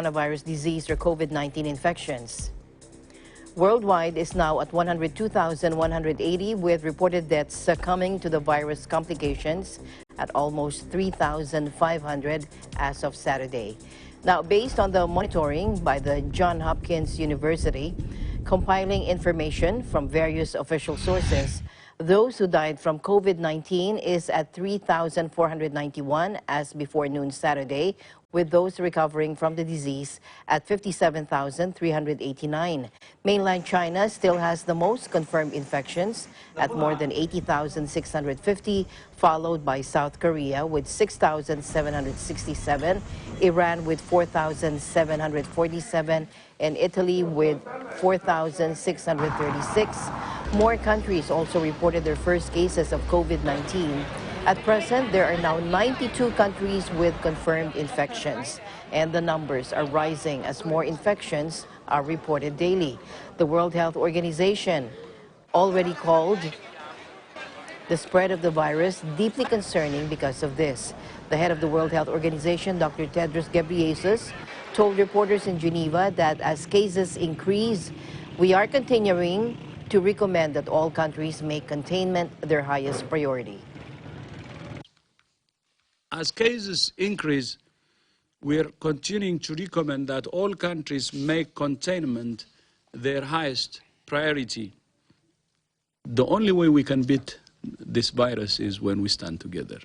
coronavirus disease or COVID-19 infections. Worldwide is now at 102,180, with reported deaths succumbing to the virus complications at almost 3,500 as of Saturday. Now, based on the monitoring by the Johns Hopkins University, compiling information from various official sources, those who died from COVID-19 is at 3,491 as before noon Saturday, with those recovering from the disease at 57,389. Mainland China still has the most confirmed infections at more than 80,650, followed by South Korea with 6,767, Iran with 4,747, and Italy with 4,636. More countries also reported their first cases of COVID-19. At present, there are now 92 countries with confirmed infections, and the numbers are rising as more infections are reported daily. The World Health Organization already called the spread of the virus deeply concerning because of this. The head of the World Health Organization, Dr. Tedros Ghebreyesus, told reporters in Geneva that as cases increase, we are continuing to recommend that all countries make containment their highest priority. As cases increase, we are continuing to recommend that all countries make containment their highest priority. The only way we can beat this virus is when we stand together.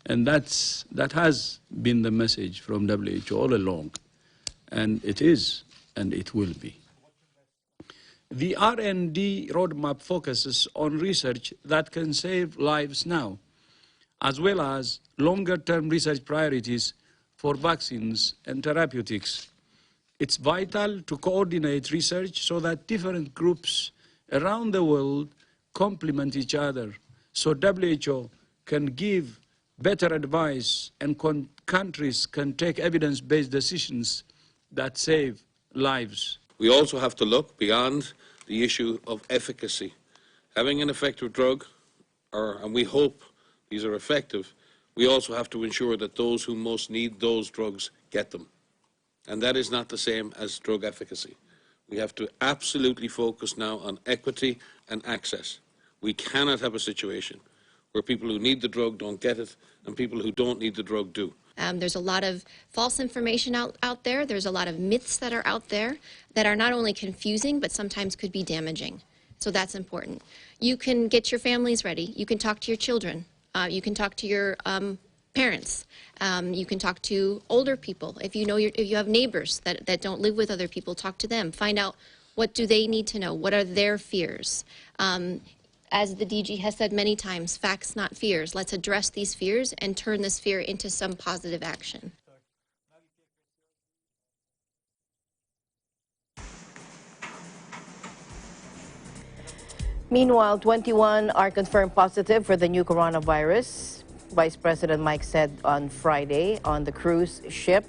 And that has been the message from WHO all along. And it is, and it will be. The R&D roadmap focuses on research that can save lives now, as well as longer-term research priorities for vaccines and therapeutics. It's vital to coordinate research so that different groups around the world complement each other, so WHO can give better advice and countries can take evidence-based decisions that save lives. We also have to look beyond the issue of efficacy. Having an effective drug, and we hope these are effective, we also have to ensure that those who most need those drugs get them. And that is not the same as drug efficacy. We have to absolutely focus now on equity and access. We cannot have a situation where people who need the drug don't get it and people who don't need the drug do. There's a lot of false information out there. There's a lot of myths that are out there that are not only confusing, but sometimes could be damaging. So that's important. You can get your families ready. You can talk to your children. You can talk to your parents. You can talk to older people. If you know if you have neighbors that don't live with other people, talk to them. Find out what do they need to know. What are their fears? As the DG has said many times, facts, not fears. Let's address these fears and turn this fear into some positive action. Meanwhile, 21 are confirmed positive for the new coronavirus. Vice President Mike said on Friday on the cruise ship.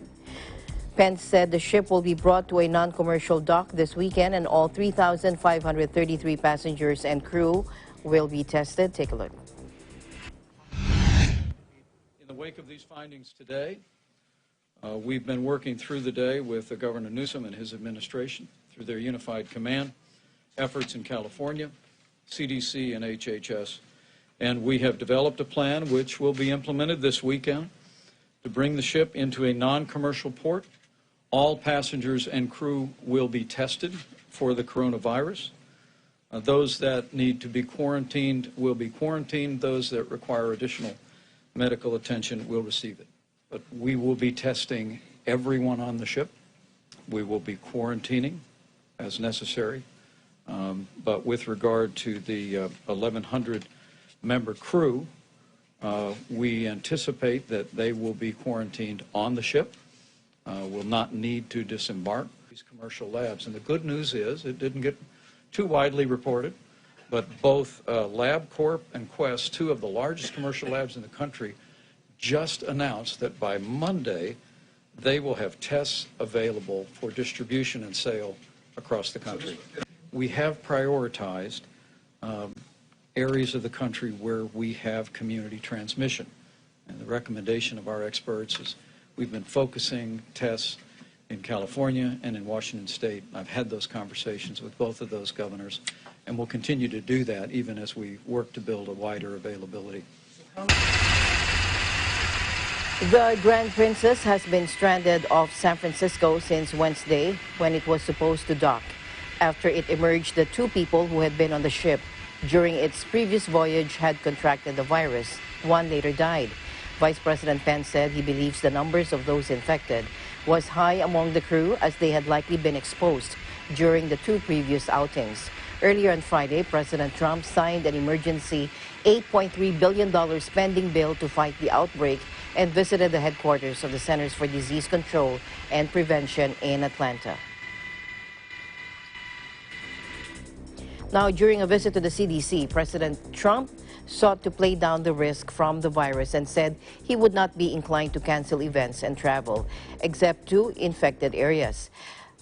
Pence said the ship will be brought to a non-commercial dock this weekend and all 3,533 passengers and crew will be tested. Take a look. In the wake of these findings today, we've been working through the day with Governor Newsom and his administration through their unified command efforts in California, CDC and HHS, and we have developed a plan which will be implemented this weekend to bring the ship into a non-commercial port. All passengers and crew will be tested for the coronavirus. Those that need to be quarantined will be quarantined. Those that require additional medical attention will receive it. But we will be testing everyone on the ship. We will be quarantining as necessary. But with regard to the 1,100-member crew, we anticipate that they will be quarantined on the ship, will not need to disembark. These commercial labs. And the good news is it didn't get too widely reported, but both LabCorp and Quest, two of the largest commercial labs in the country, just announced that by Monday they will have tests available for distribution and sale across the country. We have prioritized areas of the country where we have community transmission. And the recommendation of our experts is we've been focusing tests in California and in Washington State. I've had those conversations with both of those governors, and we'll continue to do that even as we work to build a wider availability. The Grand Princess has been stranded off San Francisco since Wednesday when it was supposed to dock. After it emerged that 2 people who had been on the ship during its previous voyage had contracted the virus. 1 later died. Vice President Pence said he believes the numbers of those infected was high among the crew as they had likely been exposed during the 2 previous outings. Earlier on Friday, President Trump signed an emergency $8.3 billion spending bill to fight the outbreak and visited the headquarters of the Centers for Disease Control and Prevention in Atlanta. Now, during a visit to the CDC, President Trump sought to play down the risk from the virus and said he would not be inclined to cancel events and travel, except to infected areas.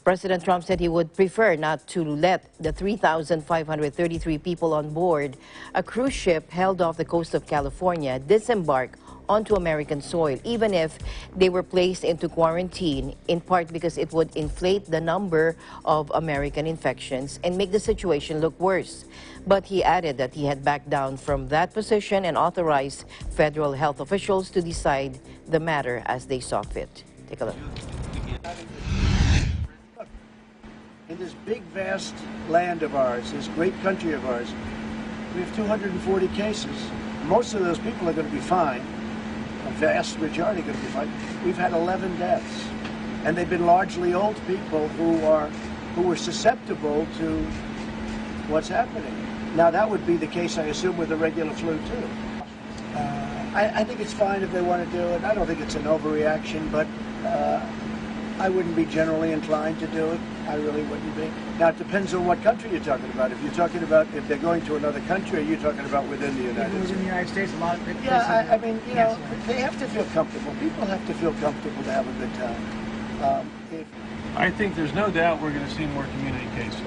President Trump said he would prefer not to let the 3,533 people on board a cruise ship held off the coast of California disembark onto American soil, even if they were placed into quarantine, in part because it would inflate the number of American infections and make the situation look worse. But he added that he had backed down from that position and authorized federal health officials to decide the matter as they saw fit. Take a look. In this big, vast land of ours, this great country of ours, we have 240 cases. Most of those people are going to be fine. A vast majority are going to be fine. We've had 11 deaths, and they've been largely old people who were susceptible to what's happening. Now, that would be the case, I assume, with the regular flu, too. I think it's fine if they want to do it. I don't think it's an overreaction, but I wouldn't be generally inclined to do it. I really wouldn't be. Now, it depends on what country you're talking about. If you're talking about if they're going to another country, or you're talking about within the United States? Within the United States, a lot of it. Yeah, I mean, you know, they have to feel comfortable. People have to feel comfortable to have a good time. I think there's no doubt we're going to see more community cases.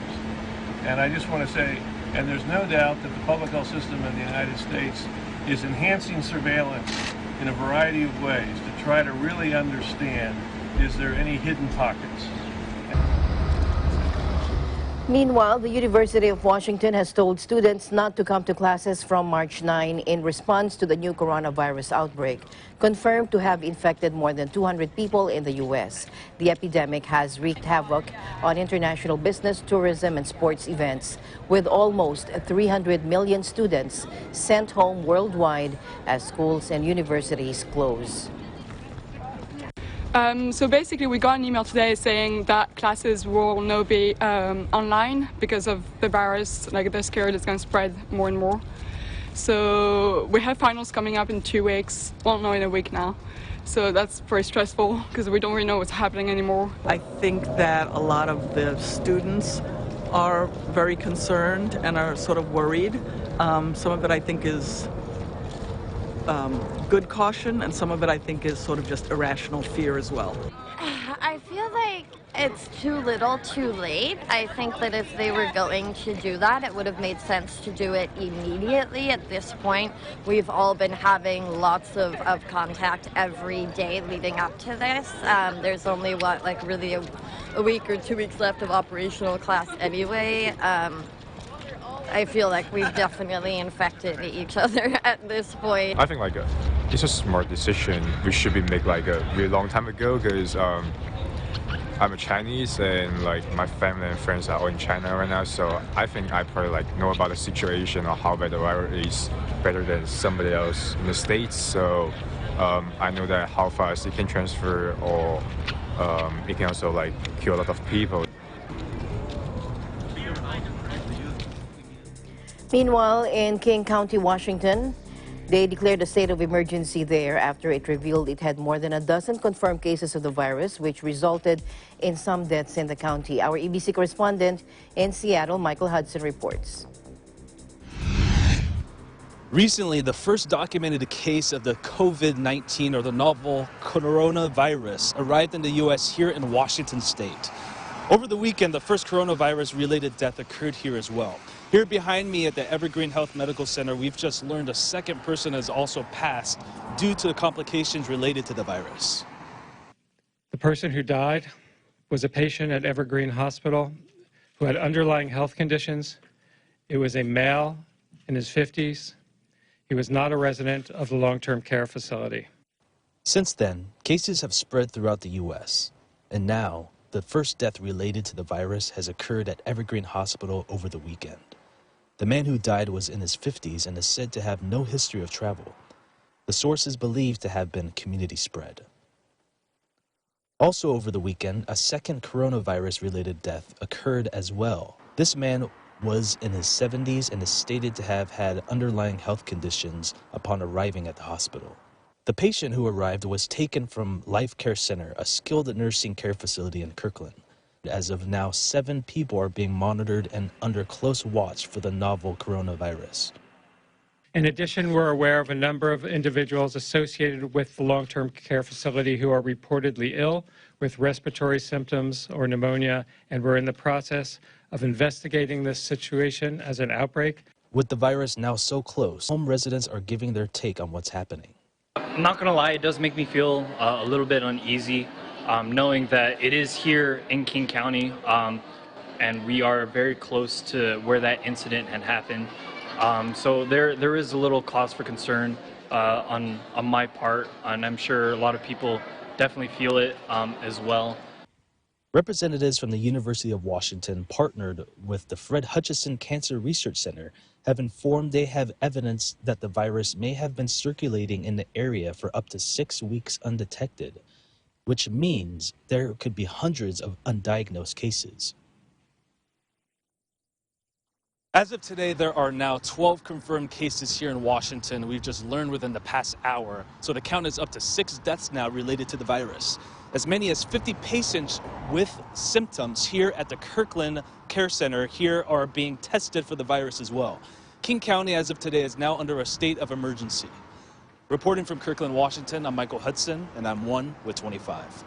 And I just want to say, and there's no doubt that the public health system in the United States is enhancing surveillance in a variety of ways to try to really understand, is there any hidden pockets? Meanwhile, the University of Washington has told students not to come to classes from March 9 in response to the new coronavirus outbreak, confirmed to have infected more than 200 people in the U.S. The epidemic has wreaked havoc on international business, tourism, and sports events, with almost 300 million students sent home worldwide as schools and universities close. So basically, we got an email today saying that classes will now be online because of the virus. Like, they're scared it's going to spread more and more. So we have finals coming up in 2 weeks. Well, no, in a week now. So that's very stressful because we don't really know what's happening anymore. I think that a lot of the students are very concerned and are sort of worried. Some of it, I think, is good caution, and some of it I think is sort of just irrational fear as well. I feel like it's too little too late. I think that if they were going to do that, it would have made sense to do it immediately. At this point, we've all been having lots of contact every day leading up to this. There's only, really a week or 2 weeks left of operational class anyway. I feel like we've definitely infected each other at this point. I think it's a smart decision we should be made a really long time ago, because I'm a Chinese and my family and friends are all in China right now, so I think I probably know about the situation or how bad the virus is better than somebody else in the States. So I know that how fast it can transfer, or it can also kill a lot of people. Meanwhile, in King County, Washington, they declared a state of emergency there after it revealed it had more than a dozen confirmed cases of the virus, which resulted in some deaths in the county. Our EBC correspondent in Seattle, Michael Hudson, reports. Recently, the first documented case of the COVID-19, or the novel coronavirus, arrived in the U.S. here in Washington state. Over the weekend, the first coronavirus-related death occurred here as well. Here behind me at the Evergreen Health Medical Center, we've just learned a second person has also passed due to the complications related to the virus. The person who died was a patient at Evergreen Hospital who had underlying health conditions. It was a male in his 50s. He was not a resident of the long-term care facility. Since then, cases have spread throughout the U.S., and now the first death related to the virus has occurred at Evergreen Hospital over the weekend. The man who died was in his 50s and is said to have no history of travel. The source is believed to have been community spread. Also over the weekend, a second coronavirus-related death occurred as well. This man was in his 70s and is stated to have had underlying health conditions upon arriving at the hospital. The patient who arrived was taken from Life Care Center, a skilled nursing care facility in Kirkland. As of now, 7 people are being monitored and under close watch for the novel coronavirus. In addition, we're aware of a number of individuals associated with the long-term care facility who are reportedly ill with respiratory symptoms or pneumonia, and we're in the process of investigating this situation as an outbreak. With the virus now so close, home residents are giving their take on what's happening. I'm not gonna lie, it does make me feel a little bit uneasy, knowing that it is here in King County, and we are very close to where that incident had happened. So there is a little cause for concern on my part, and I'm sure a lot of people definitely feel it as well. Representatives from the University of Washington, partnered with the Fred Hutchinson Cancer Research Center, have informed they have evidence that the virus may have been circulating in the area for up to 6 weeks undetected, which means there could be hundreds of undiagnosed cases. As of today, there are now 12 confirmed cases here in Washington. We've just learned within the past hour. So the count is up to 6 deaths now related to the virus. As many as 50 patients with symptoms here at the Kirkland Care Center here are being tested for the virus as well. King County, as of today, is now under a state of emergency. Reporting from Kirkland, Washington, I'm Michael Hudson, and I'm 1 with 25.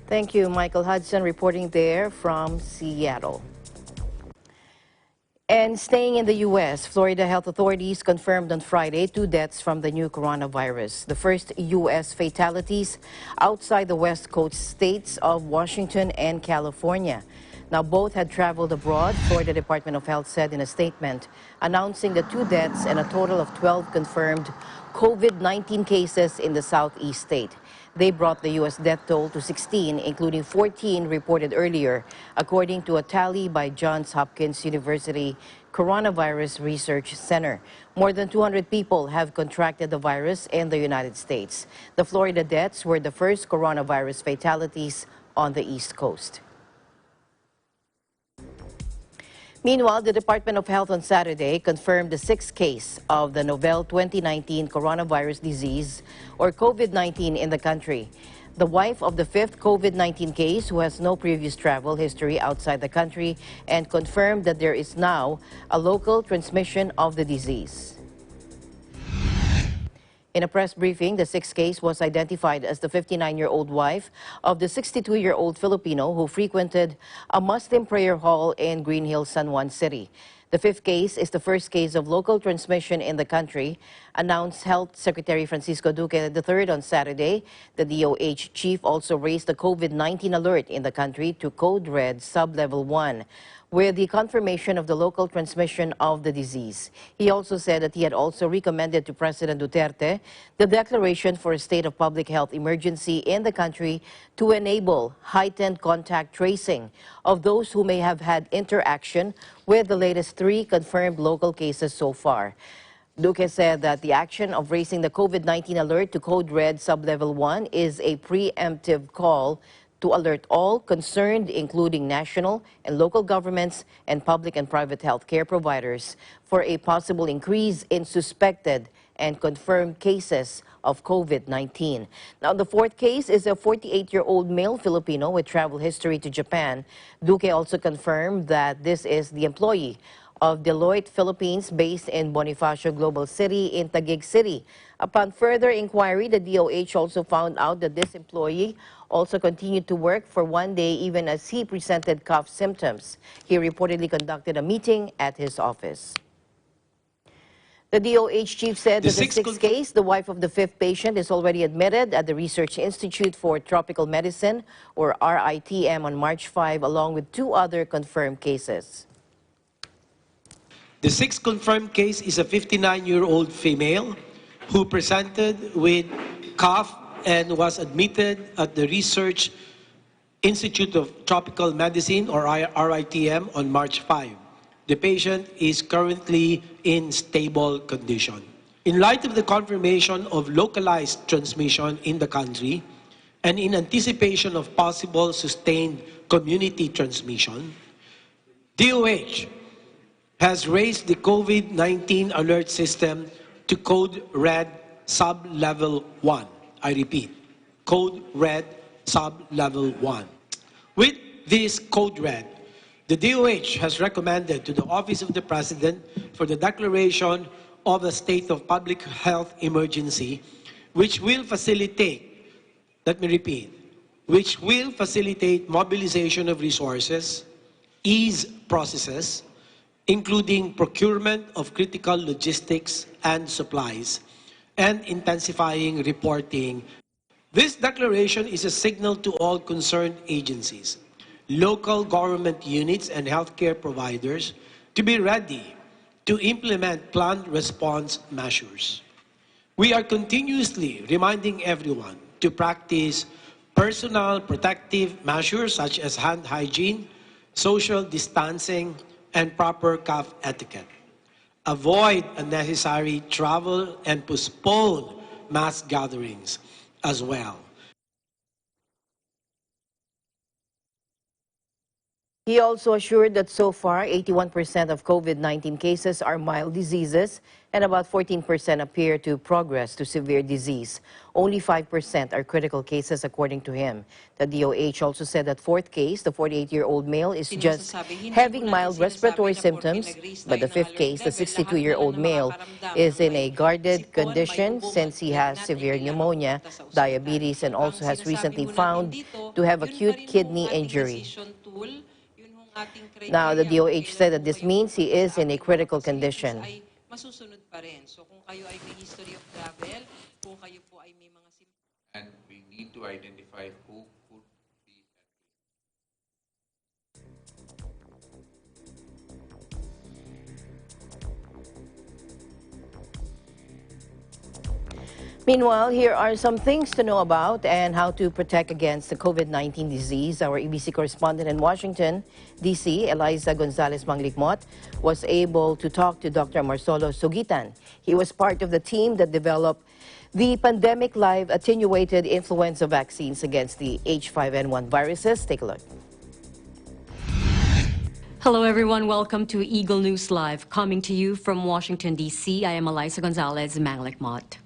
Thank you, Michael Hudson, reporting there from Seattle. And staying in the U.S., Florida health authorities confirmed on Friday 2 deaths from the new coronavirus, the first U.S. fatalities outside the West Coast states of Washington and California. Now, both had traveled abroad, Florida Department of Health said in a statement, announcing the 2 deaths and a total of 12 confirmed COVID-19 cases in the southeast state. They brought the U.S. death toll to 16, including 14 reported earlier, according to a tally by Johns Hopkins University Coronavirus Research Center. More than 200 people have contracted the virus in the United States. The Florida deaths were the first coronavirus fatalities on the East Coast. Meanwhile, the Department of Health on Saturday confirmed the 6th case of the novel 2019 coronavirus disease, or COVID-19, in the country. The wife of the 5th COVID-19 case, who has no previous travel history outside the country, and confirmed that there is now a local transmission of the disease. In a press briefing, the 6th case was identified as the 59-year-old wife of the 62-year-old Filipino who frequented a Muslim prayer hall in Green Hills, San Juan City. The 5th case is the first case of local transmission in the country, announced Health Secretary Francisco Duque III on Saturday. The DOH chief also raised the COVID-19 alert in the country to Code Red Sublevel 1. With the confirmation of the local transmission of the disease. He also said that he had also recommended to President Duterte the declaration for a state of public health emergency in the country to enable heightened contact tracing of those who may have had interaction with the latest 3 confirmed local cases so far. Duque said that the action of raising the COVID-19 alert to Code Red Sublevel 1 is a preemptive call to alert all concerned, including national and local governments and public and private health care providers, for a possible increase in suspected and confirmed cases of COVID-19. Now, the 4th case is a 48-year-old male Filipino with travel history to Japan. Duque also confirmed that this is the employee of Deloitte Philippines, based in Bonifacio Global City in Taguig City. Upon further inquiry, the DOH also found out that this employee also continued to work for 1 day even as he presented cough symptoms. He reportedly conducted a meeting at his office. The DOH chief said that the sixth case, the wife of the fifth patient, is already admitted at the Research Institute for Tropical Medicine, or RITM, on March 5, along with 2 other confirmed cases. The sixth confirmed case is a 59-year-old female who presented with cough and was admitted at the Research Institute of Tropical Medicine, or RITM, on March 5. The patient is currently in stable condition. In light of the confirmation of localized transmission in the country, and in anticipation of possible sustained community transmission, DOH has raised the COVID-19 alert system to Code Red Sub-Level 1. I repeat, Code Red Sub-Level 1. With this Code Red, the DOH has recommended to the Office of the President for the declaration of a state of public health emergency, which will facilitate, let me repeat, which will facilitate mobilization of resources, ease processes, including procurement of critical logistics and supplies, and intensifying reporting. This declaration is a signal to all concerned agencies, local government units, and healthcare providers to be ready to implement planned response measures. We are continuously reminding everyone to practice personal protective measures such as hand hygiene, social distancing, and proper cough etiquette. Avoid unnecessary travel and postpone mass gatherings as well. He also assured that so far, 81% of COVID-19 cases are mild diseases and about 14% appear to progress to severe disease. Only 5% are critical cases, according to him. The DOH also said that fourth case, the 48-year-old male, is just having mild respiratory symptoms, but the fifth case, the 62-year-old male, is in a guarded condition since he has severe pneumonia, diabetes, and also has recently found to have acute kidney injury. Now, the DOH said that this means he is in a critical condition. And we need to identify who could be Meanwhile, here are some things to know about and how to protect against the COVID-19 disease. Our ABC correspondent in Washington, D.C., Eliza Gonzalez-Manglikmot, was able to talk to Dr. Marcelo Sugitan. He was part of the team that developed the pandemic live attenuated influenza vaccines against the H5N1 viruses. Take a look. Hello everyone, welcome to Eagle News Live. Coming to you from Washington, D.C., I am Eliza Gonzalez-Manglikmot.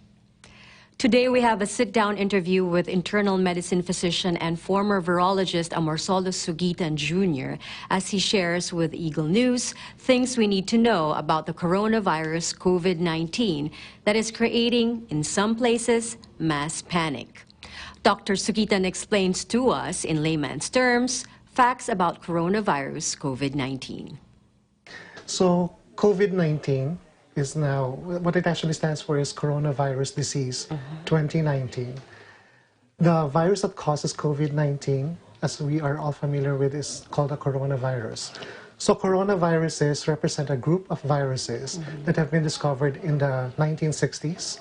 Today we have a sit-down interview with internal medicine physician and former virologist Marcelo Sugitan Jr. as he shares with Eagle News things we need to know about the coronavirus COVID-19 that is creating, in some places, mass panic. Dr. Sugitan explains to us, in layman's terms, facts about coronavirus COVID-19. So COVID-19 is now, what it actually stands for is coronavirus disease 2019. The virus that causes COVID-19, as we are all familiar with, is called a coronavirus. So coronaviruses represent a group of viruses that have been discovered in the 1960s.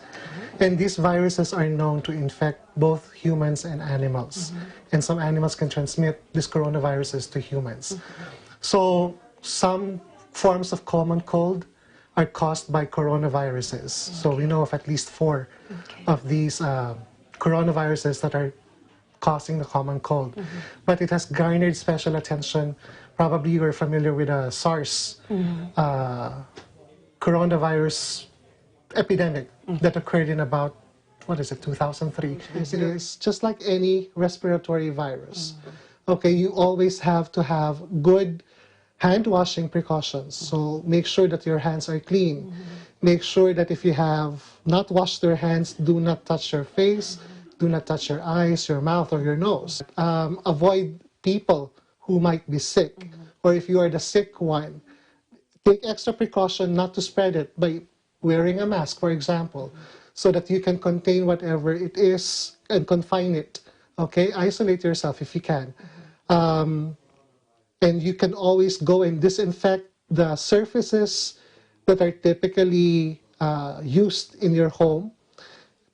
And these viruses are known to infect both humans and animals. And some animals can transmit these coronaviruses to humans. So some forms of common cold are caused by coronaviruses. So we know of at least 4 of these coronaviruses that are causing the common cold. But it has garnered special attention. Probably you are familiar with the SARS coronavirus epidemic that occurred in about, 2003. It is just like any respiratory virus. Okay, you always have to have good hand washing precautions. So make sure that your hands are clean. Make sure that if you have not washed your hands, do not touch your face, do not touch your eyes, your mouth, or your nose. Avoid people who might be sick, or if you are the sick one, take extra precaution not to spread it by wearing a mask, for example, so that you can contain whatever it is and confine it. Okay, isolate yourself if you can. And you can always go and disinfect the surfaces that are typically used in your home.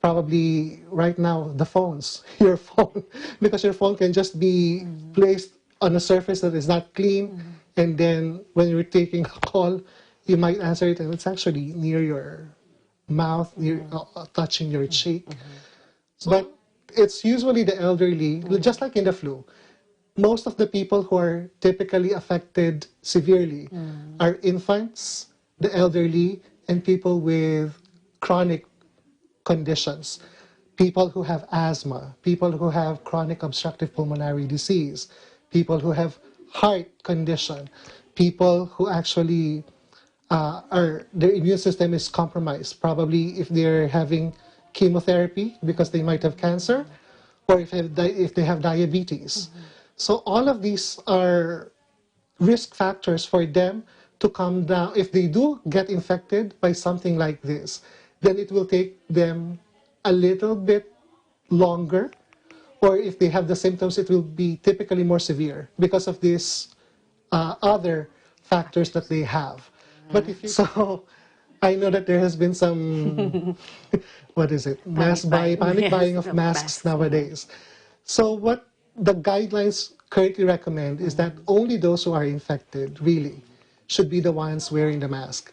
Probably right now, the phones, your phone, because your phone can just be placed on a surface that is not clean, and then when you're taking a call, you might answer it and it's actually near your mouth, near, touching your cheek. But it's usually the elderly, just like in the flu. Most of the people who are typically affected severely are infants, the elderly, and people with chronic conditions. People who have asthma, people who have chronic obstructive pulmonary disease, people who have heart condition, people who actually their immune system is compromised, probably if they're having chemotherapy because they might have cancer, or if they have diabetes. So all of these are risk factors for them to come down. If they do get infected by something like this, then it will take them a little bit longer, or if they have the symptoms, it will be typically more severe because of these other factors that they have. But if you, so I know that there has been some, what is it, panic buying of masks nowadays. So what the guidelines currently recommend is that only those who are infected really should be the ones wearing the mask.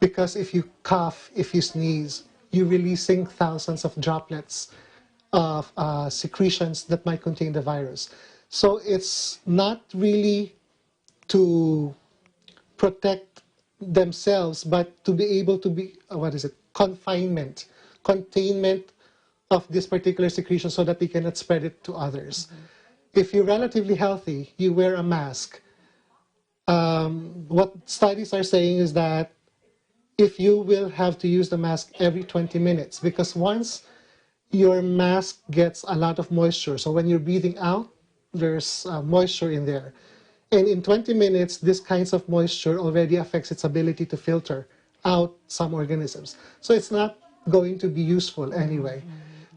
Because if you cough, if you sneeze, you're releasing thousands of droplets of secretions that might contain the virus. So it's not really to protect themselves, but to be able to be, containment of this particular secretion so that they cannot spread it to others. If you're relatively healthy, you wear a mask. What studies are saying is that if you will have to use the mask every 20 minutes, because once your mask gets a lot of moisture, so when you're breathing out, there's moisture in there. And in 20 minutes, this kinds of moisture already affects its ability to filter out some organisms. So it's not going to be useful anyway.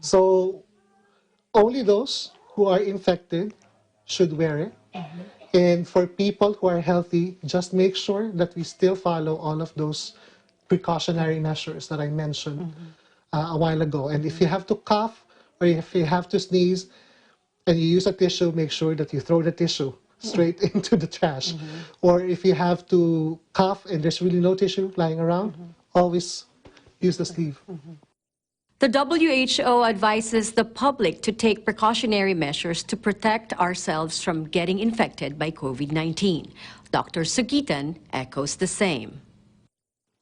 So only those who are infected should wear it. And for people who are healthy, just make sure that we still follow all of those precautionary measures that I mentioned a while ago. And if you have to cough or if you have to sneeze and you use a tissue, make sure that you throw the tissue straight into the trash. Or if you have to cough and there's really no tissue lying around, always use the sleeve. The WHO advises the public to take precautionary measures to protect ourselves from getting infected by COVID-19. Dr. Sugitan echoes the same.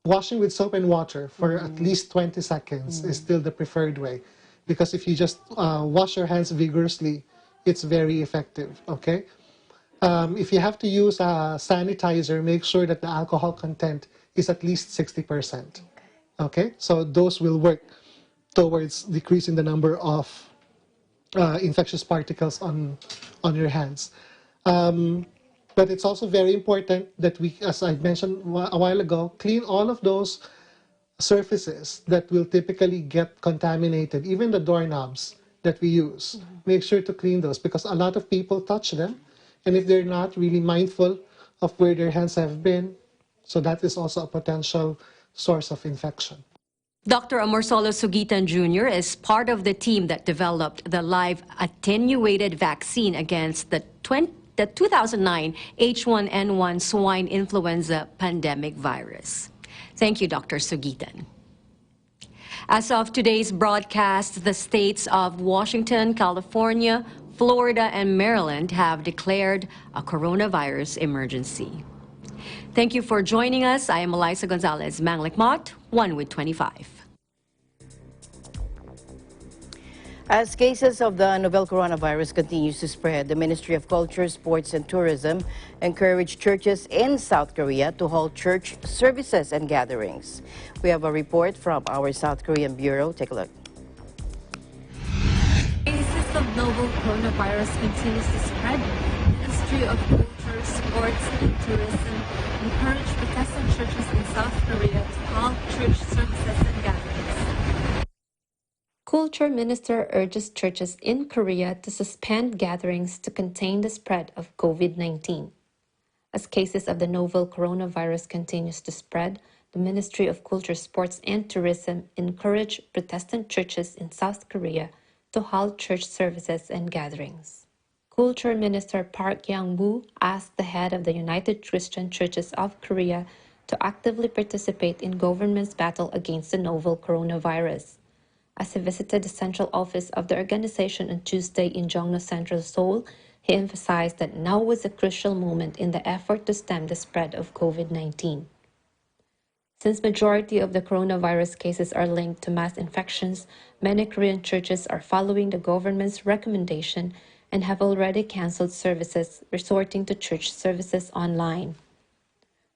Washing with soap and water for at least 20 seconds is still the preferred way. Because if you just wash your hands vigorously, it's very effective, okay? If you have to use a sanitizer, make sure that the alcohol content is at least 60%, okay? So those will work towards decreasing the number of infectious particles on your hands. But it's also very important that we, as I mentioned a while ago, clean all of those surfaces that will typically get contaminated, even the doorknobs that we use. Make sure to clean those because a lot of people touch them, and if they're not really mindful of where their hands have been, so that is also a potential source of infection. Dr. Amorsolo Sugitan Jr. is part of the team that developed the live attenuated vaccine against the 2009 H1N1 swine influenza pandemic virus. Thank you, Dr. Sugitan. As of today's broadcast, the states of Washington, California, Florida, and Maryland have declared a coronavirus emergency. Thank you for joining us. I am Elisa Gonzalez Manglikmot, 1 with 25. As cases of the novel coronavirus continues to spread, the Ministry of Culture, Sports and Tourism encouraged churches in South Korea to halt church services and gatherings. We have a report from our South Korean bureau. Take a look. Cases of novel coronavirus continues to spread, the Ministry of Culture, Sports and Tourism encouraged Protestant churches in South Korea to halt church services and gatherings. Culture Minister urges churches in Korea to suspend gatherings to contain the spread of COVID-19. As cases of the novel coronavirus continues to spread, the Ministry of Culture, Sports and Tourism encouraged Protestant churches in South Korea to halt church services and gatherings. Culture Minister Park Yang-woo asked the head of the United Christian Churches of Korea to actively participate in government's battle against the novel coronavirus. As he visited the central office of the organization on Tuesday in Jongno Central, Seoul, he emphasized that now was a crucial moment in the effort to stem the spread of COVID-19. Since majority of the coronavirus cases are linked to mass infections, many Korean churches are following the government's recommendation and have already canceled services, resorting to church services online.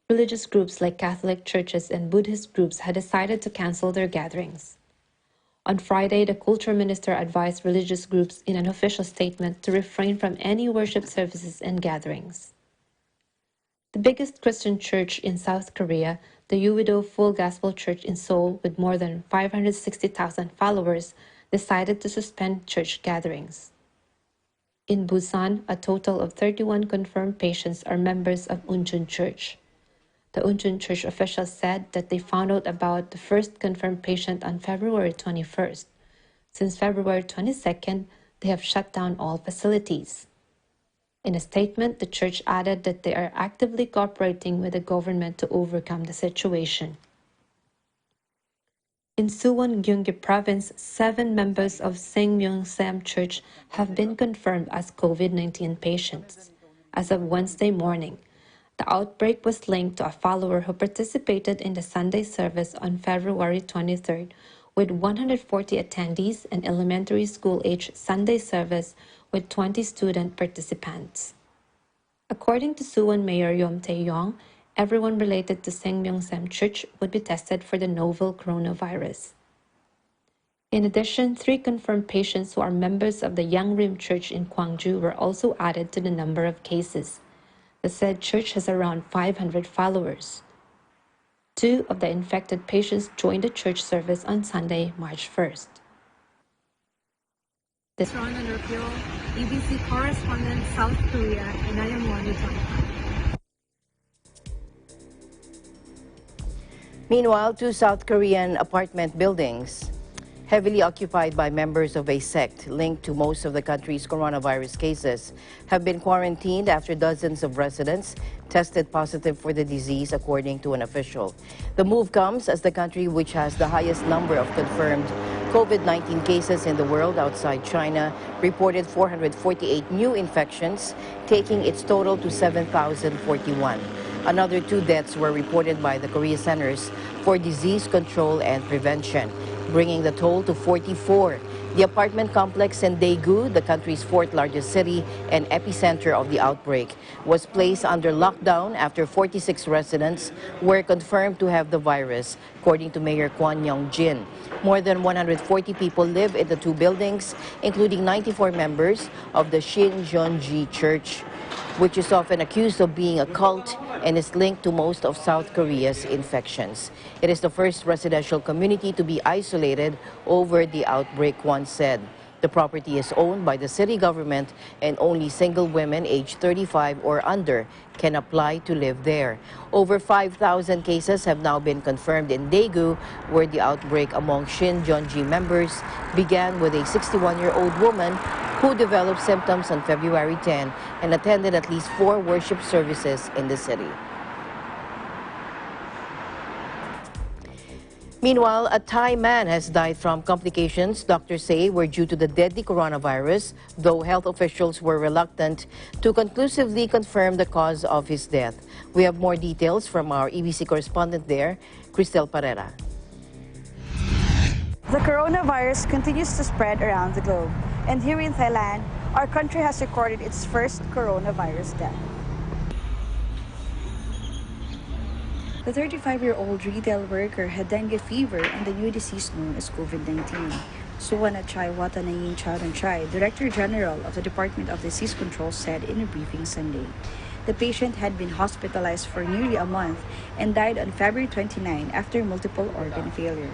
Religious groups like Catholic churches and Buddhist groups had decided to cancel their gatherings. On Friday, the culture minister advised religious groups in an official statement to refrain from any worship services and gatherings. The biggest Christian church in South Korea, the Uido Full Gospel Church in Seoul, with more than 560,000 followers, decided to suspend church gatherings. In Busan, a total of 31 confirmed patients are members of Unchun Church. The Unchun Church officials said that they found out about the first confirmed patient on February 21st. Since February 22nd, they have shut down all facilities. In a statement, the church added that they are actively cooperating with the government to overcome the situation. In Suwon, Gyeonggi Province, 7 members of Sengmyeong-sam Church have been confirmed as COVID-19 patients. As of Wednesday morning, the outbreak was linked to a follower who participated in the Sunday service on February 23rd with 140 attendees and elementary school-age Sunday service with 20 student participants. According to Suwon Mayor Yom Tae-yong, everyone related to Sengmyeong-sam Church would be tested for the novel coronavirus. In addition, 3 confirmed patients who are members of the Yangrim Church in Gwangju were also added to the number of cases. The said church has around 500 followers. 2 of the infected patients joined the church service on Sunday, March 1st. Ron Anurpio, ABC correspondent, South Korea, and I am Wani Tong. Meanwhile, 2 South Korean apartment buildings heavily occupied by members of a sect linked to most of the country's coronavirus cases have been quarantined after dozens of residents tested positive for the disease, according to an official. The move comes as the country, which has the highest number of confirmed COVID-19 cases in the world outside China, reported 448 new infections, taking its total to 7,041. Another 2 deaths were reported by the Korea Centers for Disease Control and Prevention, bringing the toll to 44. The apartment complex in Daegu, the country's 4th largest city and epicenter of the outbreak, was placed under lockdown after 46 residents were confirmed to have the virus, according to Mayor Kwon Young-jin. More than 140 people live in the 2 buildings, including 94 members of the Shinjeonji Church, which is often accused of being a cult and is linked to most of South Korea's infections. It is the first residential community to be isolated over the outbreak, Kwon said. The property is owned by the city government and only single women aged 35 or under can apply to live there. Over 5,000 cases have now been confirmed in Daegu, where the outbreak among Shinjeonji members began with a 61-year-old woman who developed symptoms on February 10 and attended at least 4 worship services in the city. Meanwhile, a Thai man has died from complications doctors say were due to the deadly coronavirus, though health officials were reluctant to conclusively confirm the cause of his death. We have more details from our EBC correspondent there, Cristel Parera. The coronavirus continues to spread around the globe, and here in Thailand, our country has recorded its first coronavirus death. The 35-year-old retail worker had dengue fever and the new disease known as COVID-19. Suwanachai Watanayin Chowdanchai, Director General of the Department of Disease Control, said in a briefing Sunday. The patient had been hospitalized for nearly a month and died on February 29 after multiple organ failure.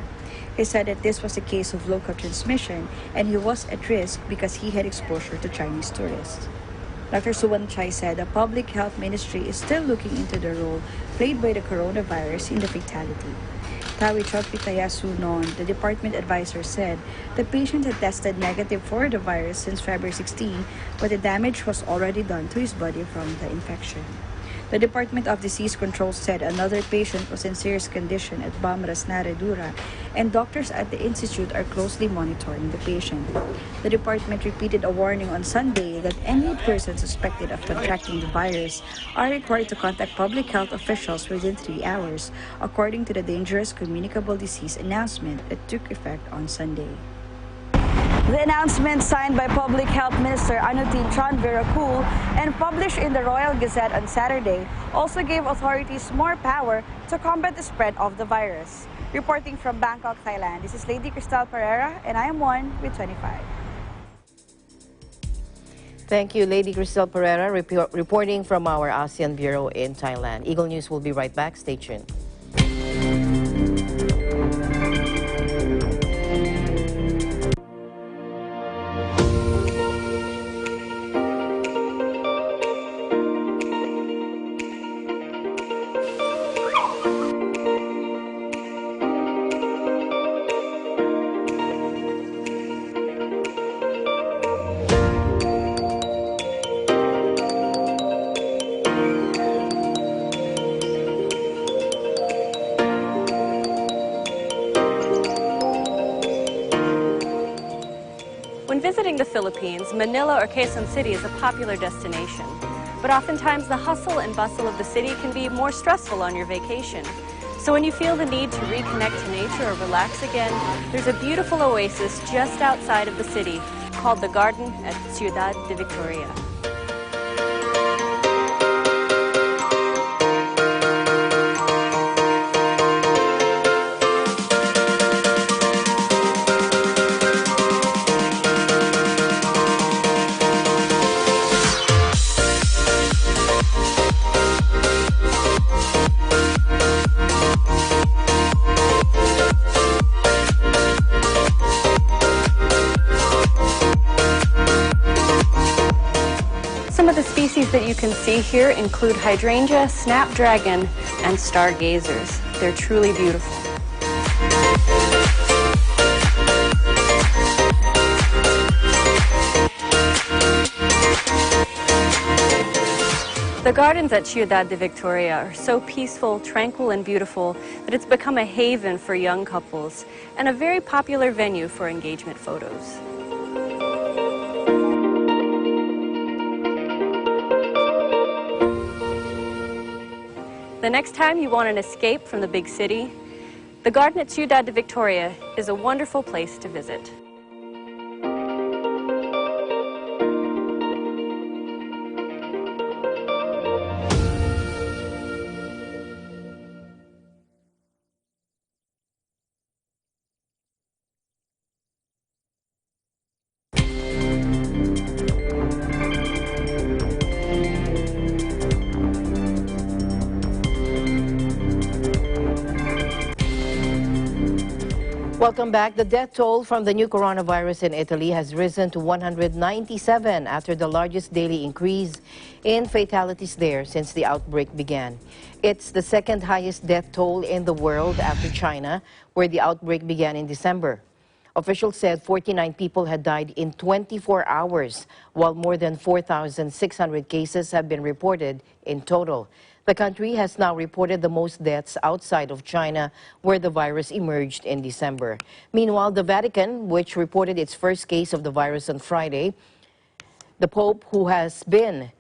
He said that this was a case of local transmission and he was at risk because he had exposure to Chinese tourists. Dr. Suwanachai said the Public Health Ministry is still looking into the role played by the coronavirus in the fatality. Tawi Chokpitayasu the department advisor, said the patient had tested negative for the virus since February 16, but the damage was already done to his body from the infection. The Department of Disease Control said another patient was in serious condition at Bamras Naredura, and doctors at the institute are closely monitoring the patient. The department repeated a warning on Sunday that any person suspected of contracting the virus are required to contact public health officials within 3 hours, according to the dangerous communicable disease announcement that took effect on Sunday. The announcement, signed by Public Health Minister Anutin Chanvirakul and published in the Royal Gazette on Saturday, also gave authorities more power to combat the spread of the virus. Reporting from Bangkok, Thailand, this is Lady Cristal Pereira, and I am 1 with 25. Thank you, Lady Cristal Pereira, reporting from our ASEAN Bureau in Thailand. Eagle News will be right back. Stay tuned. When visiting the Philippines, Manila or Quezon City is a popular destination. But oftentimes the hustle and bustle of the city can be more stressful on your vacation. So when you feel the need to reconnect to nature or relax again, there's a beautiful oasis just outside of the city called the Garden at Ciudad de Victoria. Some of the species that you can see here include hydrangea, snapdragon, and stargazers. They're truly beautiful. The gardens at Ciudad de Victoria are so peaceful, tranquil, and beautiful that it's become a haven for young couples and a very popular venue for engagement photos. The next time you want an escape from the big city, the garden at Ciudad de Victoria is a wonderful place to visit. Welcome back. The death toll from the new coronavirus in Italy has risen to 197 after the largest daily increase in fatalities there since the outbreak began. It's the second highest death toll in the world after China, where the outbreak began in December. Officials said 49 people had died in 24 hours, while more than 4,600 cases have been reported in total. The country has now reported the most deaths outside of China, where the virus emerged in December. Meanwhile, the Vatican, which reported its first case of the virus on Friday, the Pope, who has been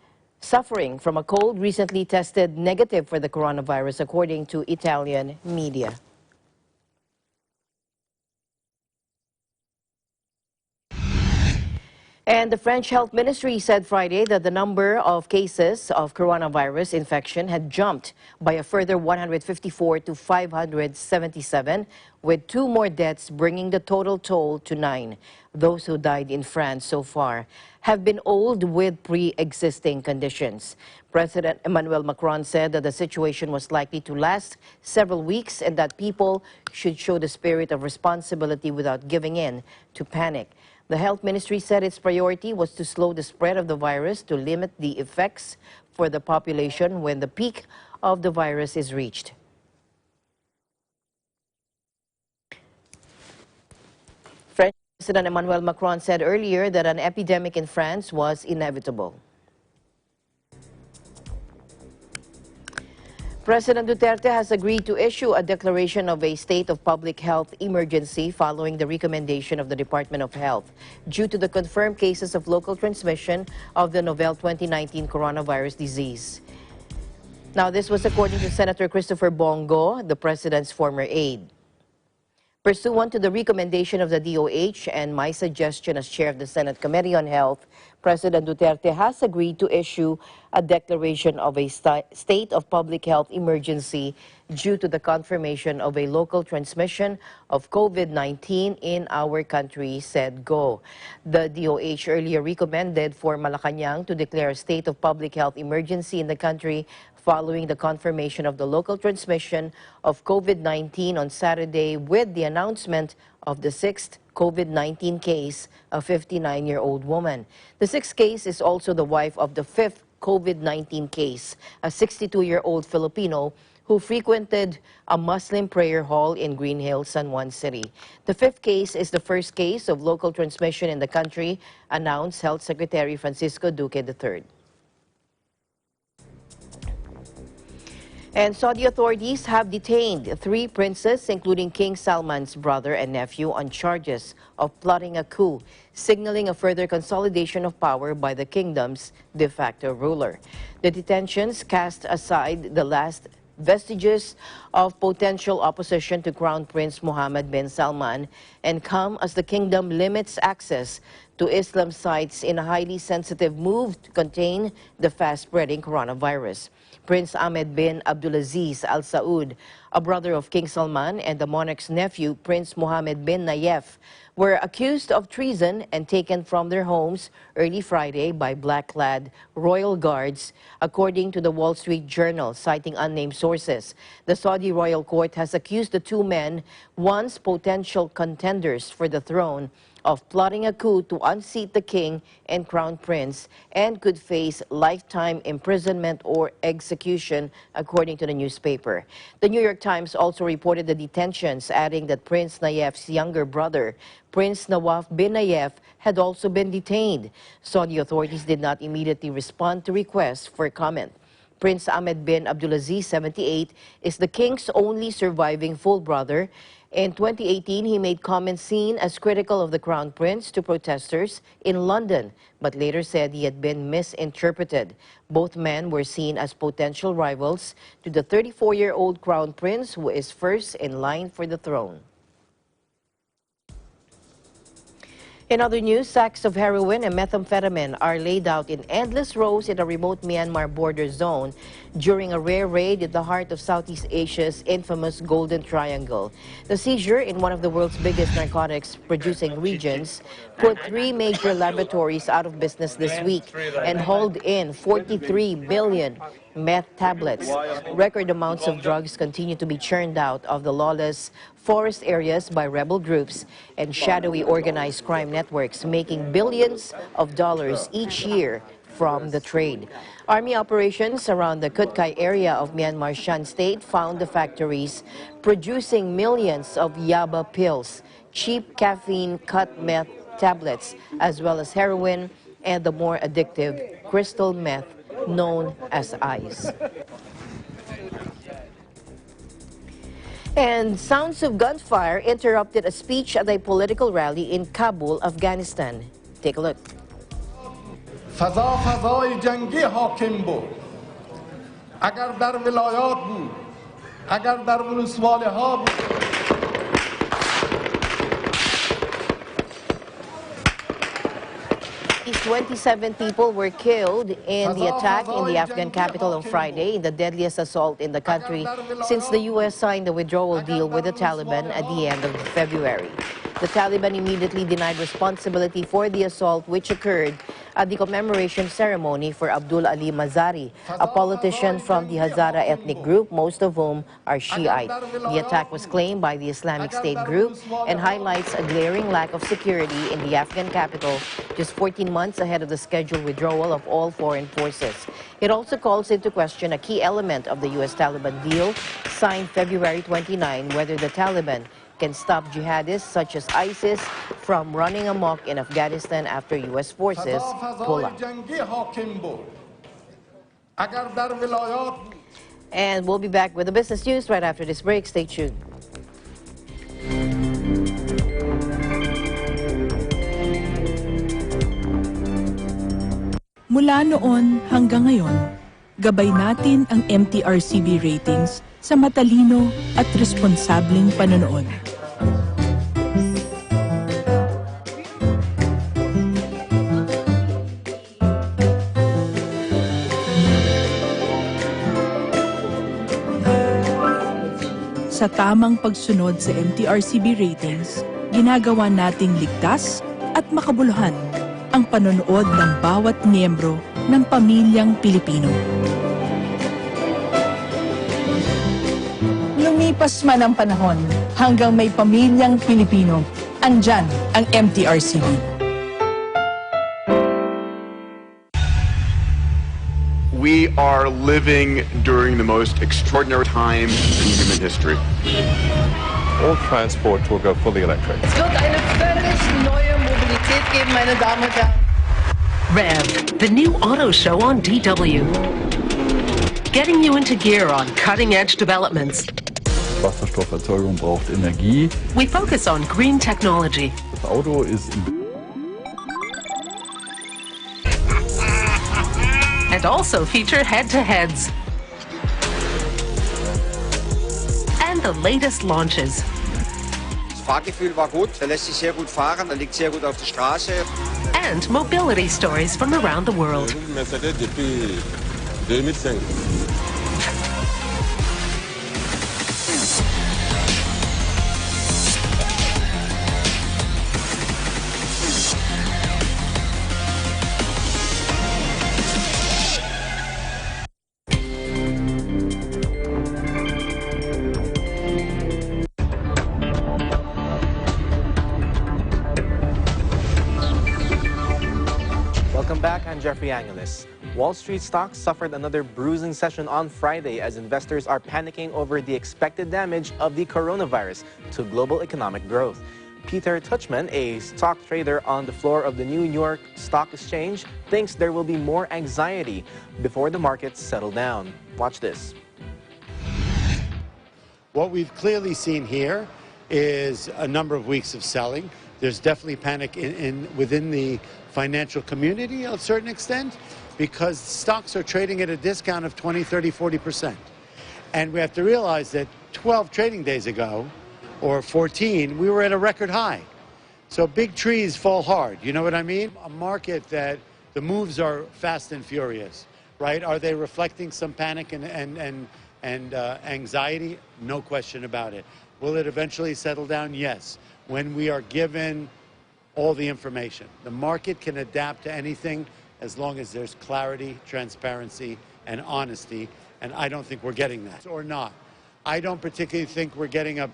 suffering from a cold, recently tested negative for the coronavirus, according to Italian media. And the French Health Ministry said Friday that the number of cases of coronavirus infection had jumped by a further 154 to 577, with 2 more deaths bringing the total toll to 9. Those who died in France so far have been old with pre-existing conditions. President Emmanuel Macron said that the situation was likely to last several weeks and that people should show the spirit of responsibility without giving in to panic. The health ministry said its priority was to slow the spread of the virus to limit the effects for the population when the peak of the virus is reached. French President Emmanuel Macron said earlier that an epidemic in France was inevitable. President Duterte has agreed to issue a declaration of a state of public health emergency following the recommendation of the Department of Health due to the confirmed cases of local transmission of the novel 2019 coronavirus disease. Now, this was according to Senator Christopher Bongo, the president's former aide. Pursuant to the recommendation of the DOH and my suggestion as chair of the Senate Committee on Health, President Duterte has agreed to issue a declaration of a state of public health emergency due to the confirmation of a local transmission of COVID-19 in our country, said Go. The DOH earlier recommended for Malacanang to declare a state of public health emergency in the country following the confirmation of the local transmission of COVID-19 on Saturday with the announcement of the 6th COVID-19 case, a 59-year-old woman. The 6th case is also the wife of the 5th COVID-19 case, a 62-year-old Filipino who frequented a Muslim prayer hall in Green Hills, San Juan City. The 5th case is the first case of local transmission in the country, announced Health Secretary Francisco Duque III. And Saudi authorities have detained 3 princes, including King Salman's brother and nephew, on charges of plotting a coup, signaling a further consolidation of power by the kingdom's de facto ruler. The detentions cast aside the last vestiges of potential opposition to Crown Prince Mohammed bin Salman and come as the kingdom limits access to Islam sites in a highly sensitive move to contain the fast-spreading coronavirus. Prince Ahmed bin Abdulaziz Al Saud, a brother of King Salman, and the monarch's nephew, Prince Mohammed bin Nayef, were accused of treason and taken from their homes early Friday by black-clad royal guards, according to the Wall Street Journal, citing unnamed sources. The Saudi royal court has accused the 2 men, once potential contenders for the throne, of plotting a coup to unseat the king and crown prince and could face lifetime imprisonment or execution, according to the newspaper. The New York Times also reported the detentions, adding that Prince Nayef's younger brother, Prince Nawaf bin Nayef, had also been detained. Saudi authorities did not immediately respond to requests for comment. Prince Ahmed bin Abdulaziz, 78, is the king's only surviving full brother. In 2018, he made comments seen as critical of the Crown Prince to protesters in London, but later said he had been misinterpreted. Both men were seen as potential rivals to the 34-year-old Crown Prince, who is first in line for the throne. In other news, sacks of heroin and methamphetamine are laid out in endless rows in a remote Myanmar border zone during a rare raid in the heart of Southeast Asia's infamous Golden Triangle. The seizure in one of the world's biggest narcotics-producing regions put 3 major laboratories out of business this week and hauled in 43 billion meth tablets. Record amounts of drugs continue to be churned out of the lawless forest areas by rebel groups and shadowy organized crime networks, making billions of dollars each year from the trade. Army operations around the Kutkai area of Myanmar's Shan state found the factories producing millions of yaba pills, cheap caffeine-cut meth tablets, as well as heroin and the more addictive crystal meth known as ice. And sounds of gunfire interrupted a speech at a political rally in Kabul, Afghanistan. Take a look. فضای جنگی حاکم بود. اگر در ولایات بود، اگر در ولسواله ها بود. These 27 people were killed in the attack in the Afghan capital on Friday, the deadliest assault in the country since the U.S. signed the withdrawal deal with the Taliban at the end of February. The Taliban immediately denied responsibility for the assault, which occurred at the commemoration ceremony for Abdul Ali Mazari, a politician from the Hazara ethnic group, most of whom are Shiite. The attack was claimed by the Islamic State group and highlights a glaring lack of security in the Afghan capital just 14 months ahead of the scheduled withdrawal of all foreign forces. It also calls into question a key element of the U.S.-Taliban deal signed February 29, whether the Taliban can stop jihadists such as ISIS from running amok in Afghanistan after U.S. forces pull out. And we'll be back with the business news right after this break. Stay tuned. Mula noon hanggang ngayon, gabay natin ang MTRCB ratings sa matalino at responsableng panonood. Sa tamang pagsunod sa MTRCB ratings, ginagawa nating ligtas at makabuluhan ang panonood ng bawat miyembro ng pamilyang Pilipino. Lumipas man ang panahon, hanggang may pamilyang Pilipino, andyan ang MTRCB. We are living during the most extraordinary time in human history. All transport will go fully electric. Es wird eine völlig neue Mobilität geben, meine Damen und Herren. Rev, the new auto show on DW. Getting you into gear on cutting-edge developments. Wasserstofferzeugung braucht Energie. We focus on green technology. Das Auto ist and also feature head-to-heads. And the latest launches. Das Fahrgefühl war gut, lässt sich sehr gut fahren, liegt sehr gut auf der Straße. And mobility stories from around the world. I'm Jeffrey Angeles. Wall Street stocks suffered another bruising session on Friday as investors are panicking over the expected damage of the coronavirus to global economic growth. Peter Tuchman, a stock trader on the floor of the New York Stock Exchange, thinks there will be more anxiety before the markets settle down. Watch this. What we've clearly seen here is a number of weeks of selling. There's definitely panic within the financial community to a certain extent because stocks are trading at a discount of 20, 30, 40%. And we have to realize that 12 trading days ago, or 14, we were at a record high. So big trees fall hard, you know what I mean? A market that the moves are fast and furious, right? Are they reflecting some panic and anxiety? No question about it. Will it eventually settle down? Yes. When we are given all the information. The market can adapt to anything as long as there's clarity, transparency, and honesty, and I don't think we're getting that, or not. I don't particularly think we're getting a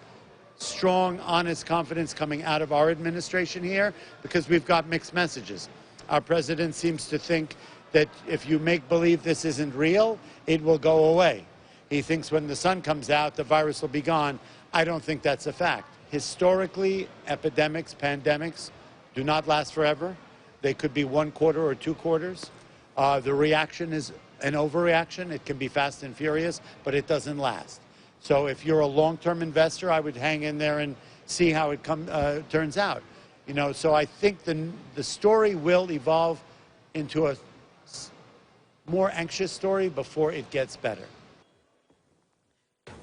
strong, honest confidence coming out of our administration here because we've got mixed messages. Our president seems to think that if you make believe this isn't real, it will go away. He thinks when the sun comes out, the virus will be gone. I don't think that's a fact. Historically, epidemics, pandemics, do not last forever. They could be 1 quarter or 2 quarters. The reaction is an overreaction. It can be fast and furious, but it doesn't last. So if you're a long-term investor, I would hang in there and see how it turns out. You know, so I think the story will evolve into a more anxious story before it gets better.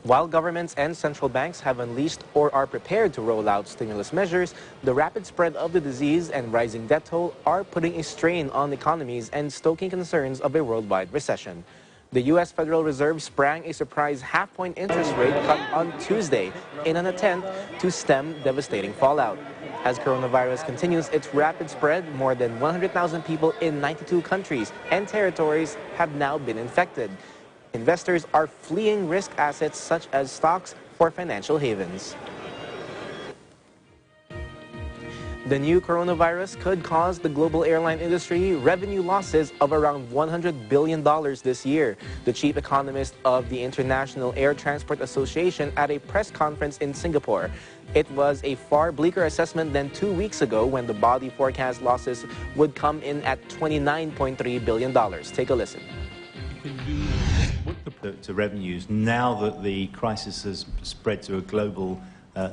While governments and central banks have unleashed or are prepared to roll out stimulus measures, the rapid spread of the disease and rising death toll are putting a strain on economies and stoking concerns of a worldwide recession. The U.S. Federal Reserve sprang a surprise half-point interest rate cut on Tuesday in an attempt to stem devastating fallout. As coronavirus continues its rapid spread, more than 100,000 people in 92 countries and territories have now been infected. Investors are fleeing risk assets such as stocks for financial havens. The new coronavirus could cause the global airline industry revenue losses of around $100 billion this year, the chief economist of the International Air Transport Association at a press conference in Singapore. It was a far bleaker assessment than 2 weeks ago when the body forecast losses would come in at $29.3 billion. Take a listen. To revenues, now that the crisis has spread to a global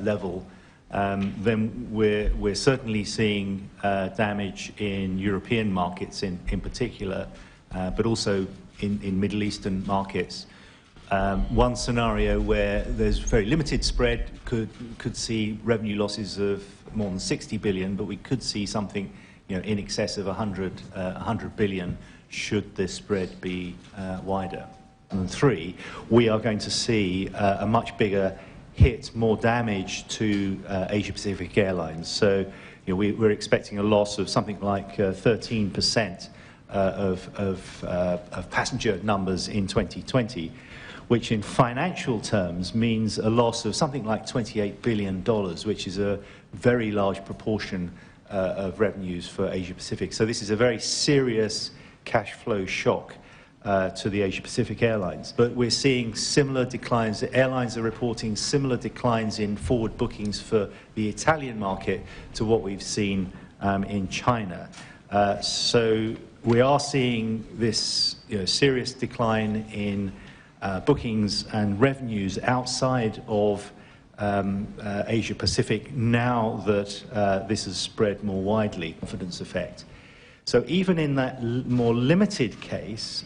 level, then we're certainly seeing damage in European markets in particular, but also in Middle Eastern markets. One scenario where there's very limited spread could see revenue losses of more than 60 billion, but we could see something in excess of 100 billion should this spread be wider. And 3, we are going to see a much bigger hit, more damage to Asia-Pacific Airlines. So we're expecting a loss of something like 13% of passenger numbers in 2020, which in financial terms means a loss of something like $28 billion, which is a very large proportion of revenues for Asia-Pacific. So this is a very serious cash flow shock to the Asia-Pacific Airlines. But we're seeing similar declines. The airlines are reporting similar declines in forward bookings for the Italian market to what we've seen in China. So we are seeing this serious decline in bookings and revenues outside of Asia-Pacific now that this has spread more widely. Confidence effect. So even in that more limited case,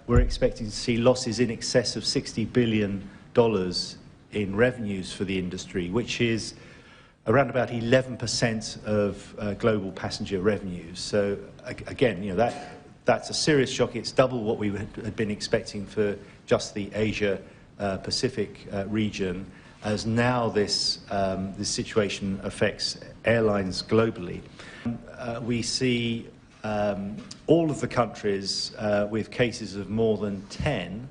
we're expecting to see losses in excess of $60 billion in revenues for the industry, which is around about 11% of global passenger revenues. So again, that's a serious shock. It's double what we had been expecting for just the Asia-Pacific region, as now this situation affects airlines globally. We see all of the countries with cases of more than 10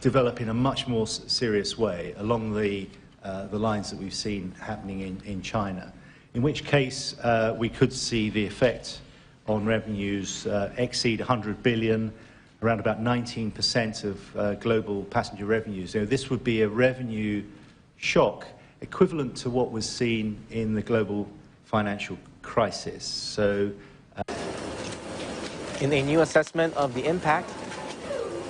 develop in a much more serious way along the lines that we've seen happening in China, in which case we could see the effect on revenues exceed 100 billion, around about 19% of global passenger revenues. This would be a revenue shock equivalent to what was seen in the global financial crisis. So, in a new assessment of the impact,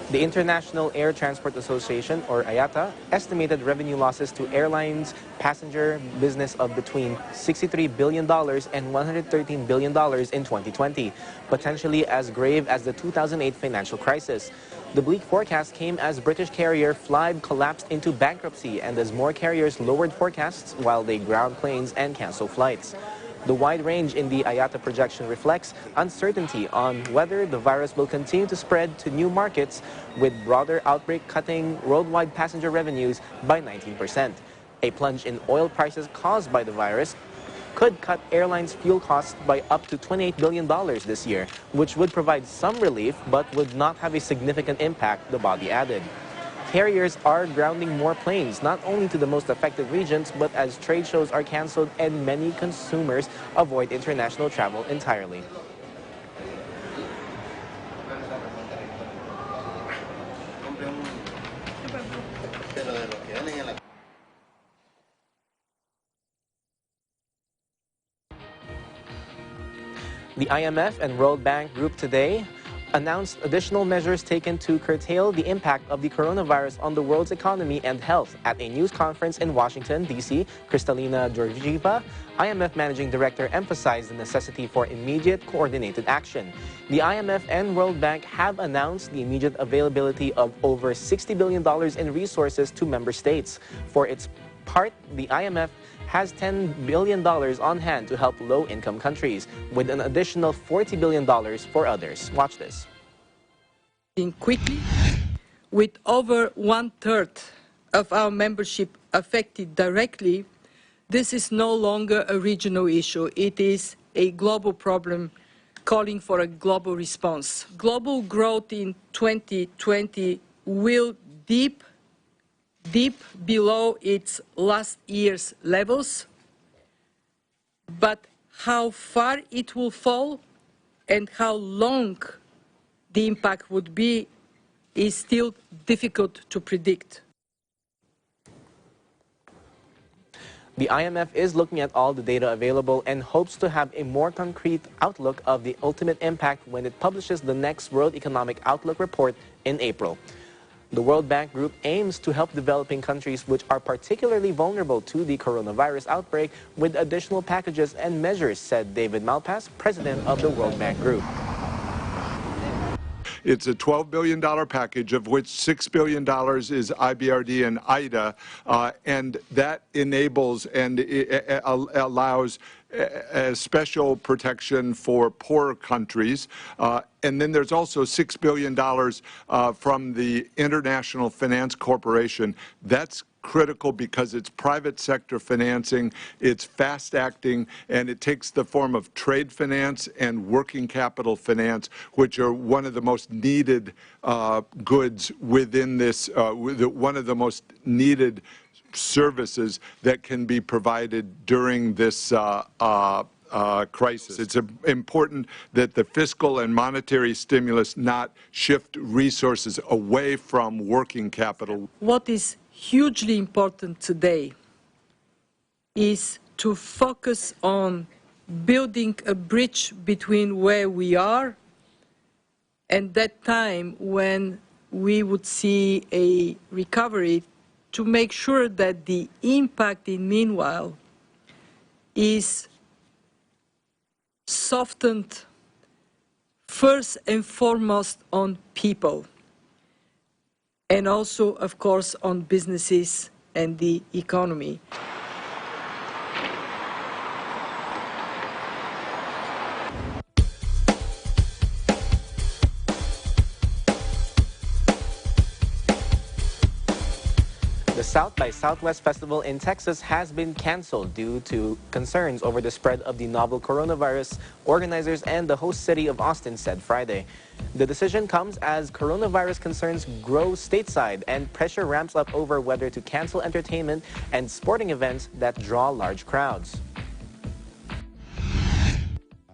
the International Air Transport Association, or IATA, estimated revenue losses to airlines' passenger business of between $63 billion and $113 billion in 2020, potentially as grave as the 2008 financial crisis. The bleak forecast came as British carrier Flybe collapsed into bankruptcy and as more carriers lowered forecasts while they ground planes and cancel flights. The wide range in the IATA projection reflects uncertainty on whether the virus will continue to spread to new markets, with broader outbreak cutting worldwide passenger revenues by 19%. A plunge in oil prices caused by the virus could cut airlines' fuel costs by up to $28 billion this year, which would provide some relief but would not have a significant impact, the body added. Carriers are grounding more planes, not only to the most affected regions, but as trade shows are canceled and many consumers avoid international travel entirely. The IMF and World Bank group today announced additional measures taken to curtail the impact of the coronavirus on the world's economy and health at a news conference in Washington, D.C. Kristalina Georgieva, IMF Managing Director, emphasized the necessity for immediate coordinated action. The IMF and World Bank have announced the immediate availability of over $60 billion in resources to member states. For its part, the IMF has $10 billion on hand to help low-income countries, with an additional $40 billion for others. Watch this. Quickly, with over 1/3 of our membership affected directly, this is no longer a regional issue. It is a global problem calling for a global response. Global growth in 2020 will dip below its last year's levels, but how far it will fall and how long the impact would be is still difficult to predict. The IMF is looking at all the data available and hopes to have a more concrete outlook of the ultimate impact when it publishes the next World Economic Outlook report in April. The World Bank Group aims to help developing countries which are particularly vulnerable to the coronavirus outbreak with additional packages and measures, said David Malpass, president of the World Bank Group. It's a $12 billion package, of which $6 billion is IBRD and IDA, and that enables and allows special protection for poorer countries. And then there's also $6 billion from the International Finance Corporation. That's critical because it's private sector financing, it's fast acting, and it takes the form of trade finance and working capital finance, which are one of the most needed goods within this, one of the most needed services that can be provided during this crisis. It's important that the fiscal and monetary stimulus not shift resources away from working capital. What is hugely important today is to focus on building a bridge between where we are and that time when we would see a recovery, to make sure that the impact in meanwhile is softened first and foremost on people, and also, of course, on businesses and the economy. The South by Southwest Festival in Texas has been canceled due to concerns over the spread of the novel coronavirus, organizers and the host city of Austin said Friday. The decision comes as coronavirus concerns grow stateside and pressure ramps up over whether to cancel entertainment and sporting events that draw large crowds.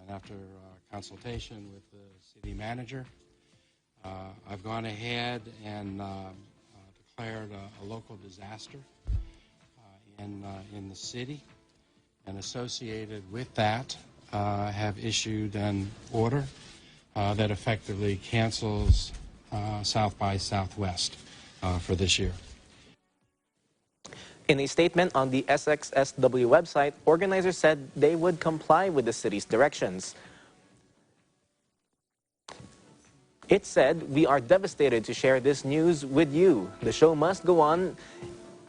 After consultation with the city manager, I've gone ahead and declared a local disaster in the city, and associated with that have issued an order that effectively cancels South by Southwest for this year. In a statement on the SXSW website, organizers said they would comply with the city's directions. It said, "We are devastated to share this news with you. The show must go on,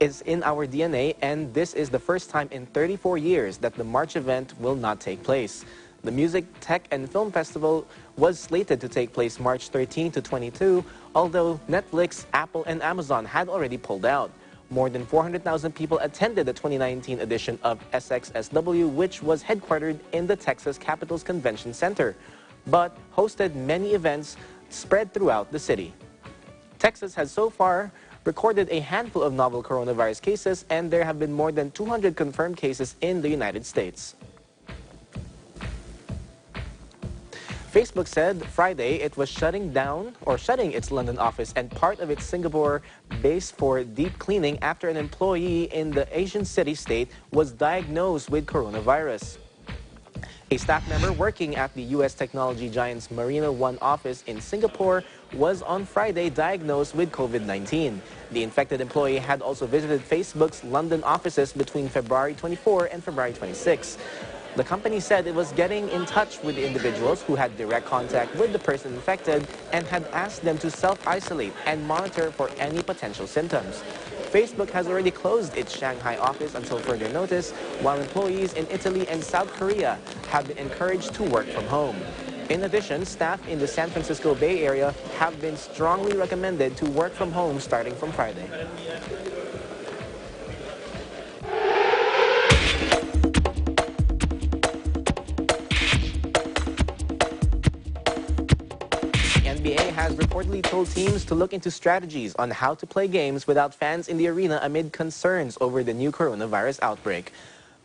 is in our DNA, and this is the first time in 34 years that the March event will not take place." The Music, Tech, and Film Festival was slated to take place March 13 to 22, although Netflix, Apple, and Amazon had already pulled out. More than 400,000 people attended the 2019 edition of SXSW, which was headquartered in the Texas Capitol's Convention Center, but hosted many events spread throughout the city. Texas has so far recorded a handful of novel coronavirus cases, and there have been more than 200 confirmed cases in the United States. Facebook said Friday it was shutting its London office and part of its Singapore base for deep cleaning after an employee in the Asian city-state was diagnosed with coronavirus. A staff member working at the U.S. technology giant's Marina One office in Singapore was on Friday diagnosed with COVID-19. The infected employee had also visited Facebook's London offices between February 24 and February 26. The company said it was getting in touch with the individuals who had direct contact with the person infected and had asked them to self-isolate and monitor for any potential symptoms. Facebook has already closed its Shanghai office until further notice, while employees in Italy and South Korea have been encouraged to work from home. In addition, staff in the San Francisco Bay Area have been strongly recommended to work from home starting from Friday. NBA has reportedly told teams to look into strategies on how to play games without fans in the arena amid concerns over the new coronavirus outbreak.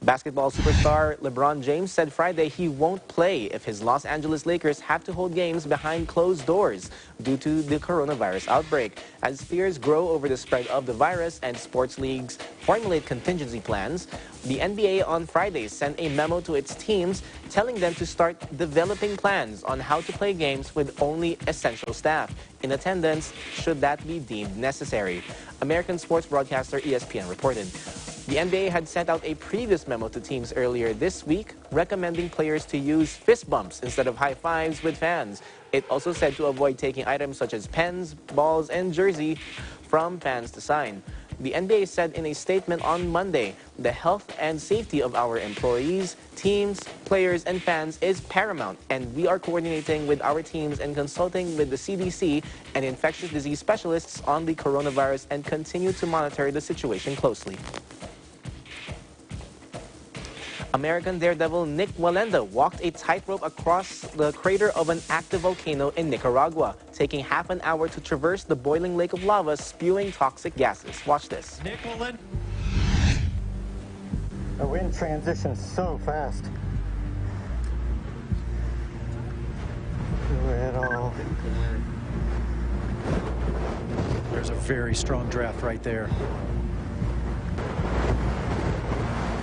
Basketball superstar LeBron James said Friday he won't play if his Los Angeles Lakers have to hold games behind closed doors due to the coronavirus outbreak. As fears grow over the spread of the virus and sports leagues formulate contingency plans, the NBA on Friday sent a memo to its teams telling them to start developing plans on how to play games with only essential staff in attendance should that be deemed necessary. American sports broadcaster ESPN reported. The NBA had sent out a previous memo to teams earlier this week recommending players to use fist bumps instead of high fives with fans. It also said to avoid taking items such as pens, balls, and jersey from fans to sign. The NBA said in a statement on Monday, the health and safety of our employees, teams, players, and fans is paramount, and we are coordinating with our teams and consulting with the CDC and infectious disease specialists on the coronavirus and continue to monitor the situation closely. American daredevil Nick Wallenda walked a tightrope across the crater of an active volcano in Nicaragua, taking half an hour to traverse the boiling lake of lava spewing toxic gases. Watch this. Nick Wallenda. The wind transitions so fast. There's a very strong draft right there.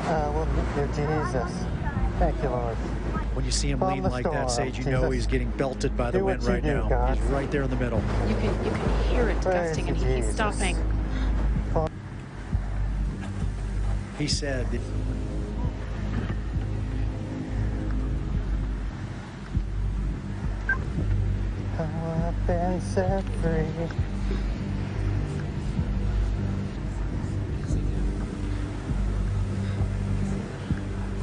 Well, Jesus. Thank you, Lord. When you see him lean like that, Sage, you know he's getting belted by the wind right now. God. He's right there in the middle. You can hear it gusting, and he's stopping. He said, I've been set free.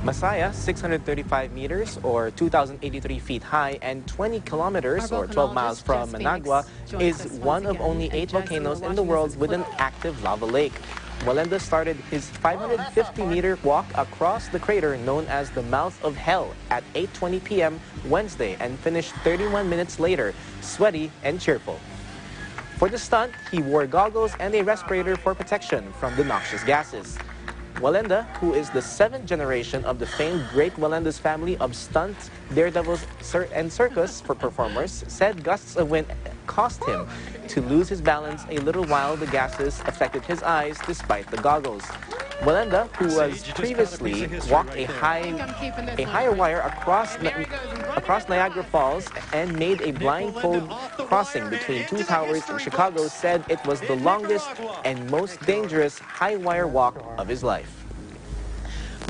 Masaya, 635 meters or 2,083 feet high and 20 kilometers or 12 miles from Managua, is one of only 8 volcanoes in the world with an active lava lake. Wallenda started his 550-meter walk across the crater known as the Mouth of Hell at 8:20 p.m. Wednesday and finished 31 minutes later, sweaty and cheerful. For the stunt, he wore goggles and a respirator for protection from the noxious gases. Wallenda, who is the 7th generation of the famed Great Wallenda's family of stunt, daredevils, and circus for performers, said gusts of wind caused him to lose his balance a little while the gases affected his eyes despite the goggles. Wallenda, who was previously walked a higher wire across Niagara Falls and made a blindfold crossing between 2 towers in Chicago, said it was the longest and most dangerous high wire walk of his life.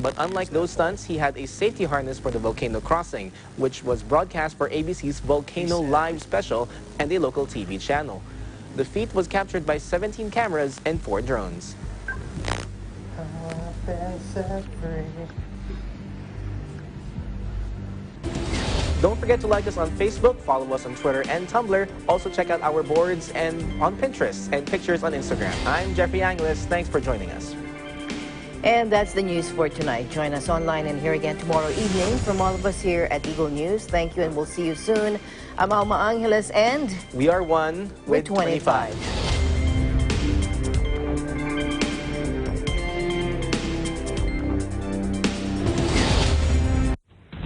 But unlike those stunts, he had a safety harness for the volcano crossing, which was broadcast for ABC's Volcano Live special and a local TV channel. The feat was captured by 17 cameras and 4 drones. Don't forget to like us on Facebook, follow us on Twitter and Tumblr. Also check out our boards and on Pinterest and pictures on Instagram. I'm Jeffrey Angeles. Thanks for joining us. And that's the news for tonight. Join us online and here again tomorrow evening. From all of us here at Eagle News, thank you and we'll see you soon. I'm Alma Angeles and we are one with 25.